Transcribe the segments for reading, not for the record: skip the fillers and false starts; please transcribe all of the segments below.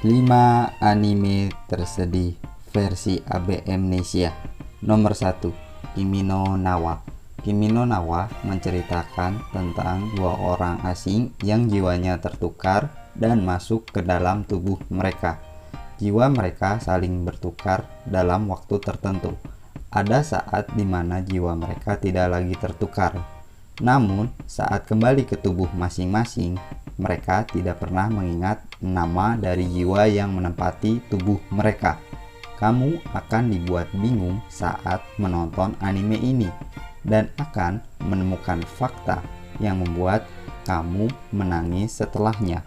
5 anime tersedih versi ABM Nesia. Nomor 1, Kimi no Nawa. Kimi no Nawa menceritakan tentang dua orang asing yang jiwanya tertukar dan masuk ke dalam tubuh mereka. Jiwa mereka saling bertukar dalam waktu tertentu. Ada saat di mana jiwa mereka tidak lagi tertukar. Namun, saat kembali ke tubuh masing-masing, mereka tidak pernah mengingat nama dari jiwa yang menempati tubuh mereka. Kamu akan dibuat bingung saat menonton anime ini dan akan menemukan fakta yang membuat kamu menangis setelahnya.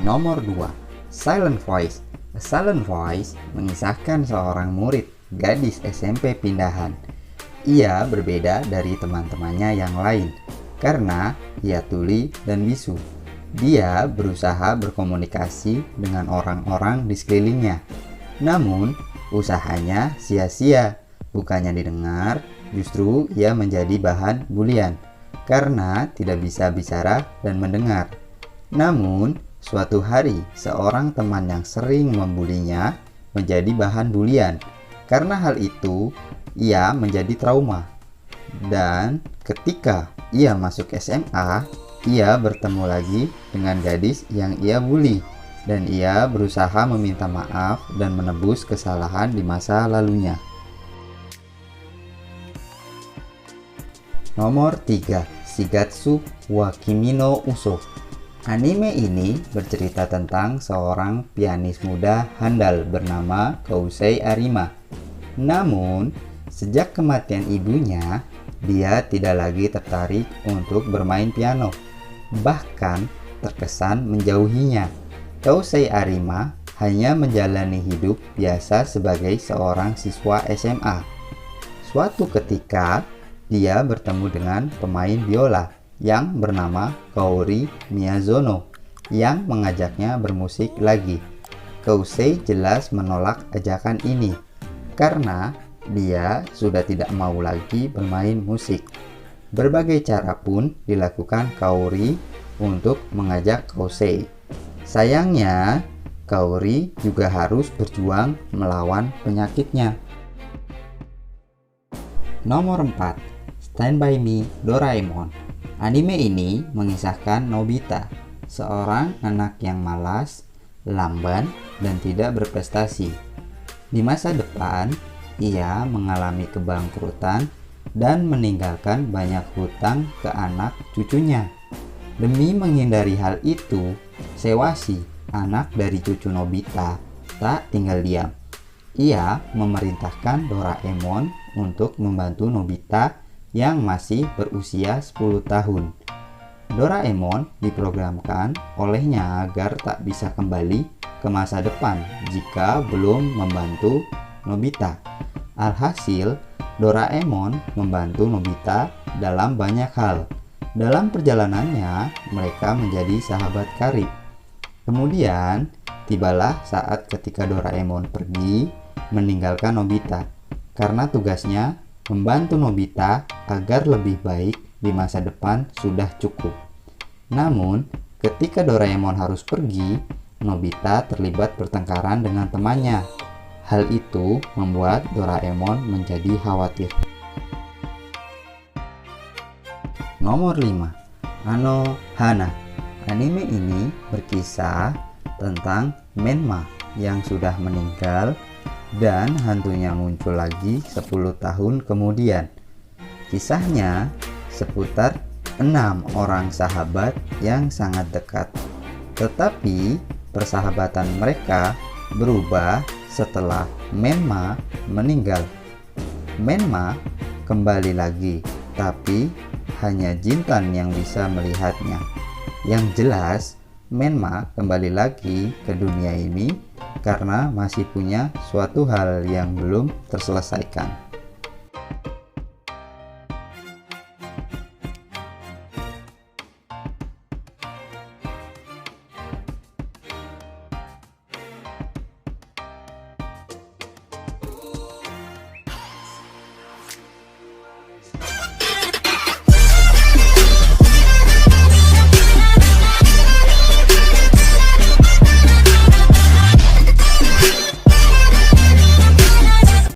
Nomor 2, Silent Voice. A Silent Voice mengisahkan seorang murid gadis SMP pindahan. Ia berbeda dari teman-temannya yang lain karena ia tuli dan bisu. Dia berusaha berkomunikasi dengan orang-orang di sekelilingnya. Namun, usahanya sia-sia. Bukannya didengar, justru ia menjadi bahan bulian karena tidak bisa bicara dan mendengar. Namun, suatu hari, seorang teman yang sering membulinya menjadi bahan bulian. Karena hal itu, ia menjadi trauma. Dan ketika ia masuk SMA, ia bertemu lagi dengan gadis yang ia bully. Dan ia berusaha meminta maaf dan menebus kesalahan di masa lalunya. Nomor 3, Shigatsu wa Kimi no Uso. Anime ini bercerita tentang seorang pianis muda handal bernama Kousei Arima. Namun, sejak kematian ibunya, dia tidak lagi tertarik untuk bermain piano. Bahkan, terkesan menjauhinya. Kousei Arima hanya menjalani hidup biasa sebagai seorang siswa SMA. Suatu ketika, dia bertemu dengan pemain biola yang bernama Kaori Miyazono yang mengajaknya bermusik lagi. Kousei jelas menolak ajakan ini karena dia sudah tidak mau lagi bermain musik. Berbagai cara pun dilakukan Kaori untuk mengajak Kousei. Sayangnya, Kaori juga harus berjuang melawan penyakitnya. Nomor 4, Stand By Me Doraemon. Anime ini mengisahkan Nobita, seorang anak yang malas, lamban, dan tidak berprestasi. Di masa depan, ia mengalami kebangkrutan dan meninggalkan banyak hutang ke anak cucunya. Demi menghindari hal itu, Sewashi, anak dari cucu Nobita, tak tinggal diam. Ia memerintahkan Doraemon untuk membantu Nobita yang masih berusia 10 tahun. Doraemon diprogramkan olehnya agar tak bisa kembali ke masa depan jika belum membantu Nobita. Alhasil, Doraemon membantu Nobita dalam banyak hal. Dalam perjalanannya, mereka menjadi sahabat karib. Kemudian, tibalah saat ketika Doraemon pergi meninggalkan Nobita karena tugasnya membantu Nobita agar lebih baik di masa depan sudah cukup. Namun, ketika Doraemon harus pergi, Nobita terlibat pertengkaran dengan temannya. Hal itu membuat Doraemon menjadi khawatir. Nomor 5, Anohana. Anime ini berkisah tentang Menma yang sudah meninggal dan hantunya muncul lagi 10 tahun kemudian. Kisahnya seputar 6 orang sahabat yang sangat dekat. Tetapi persahabatan mereka berubah setelah Menma meninggal. Menma kembali lagi, tapi hanya Jintan yang bisa melihatnya. Yang jelas, Menma kembali lagi ke dunia ini karena masih punya suatu hal yang belum terselesaikan.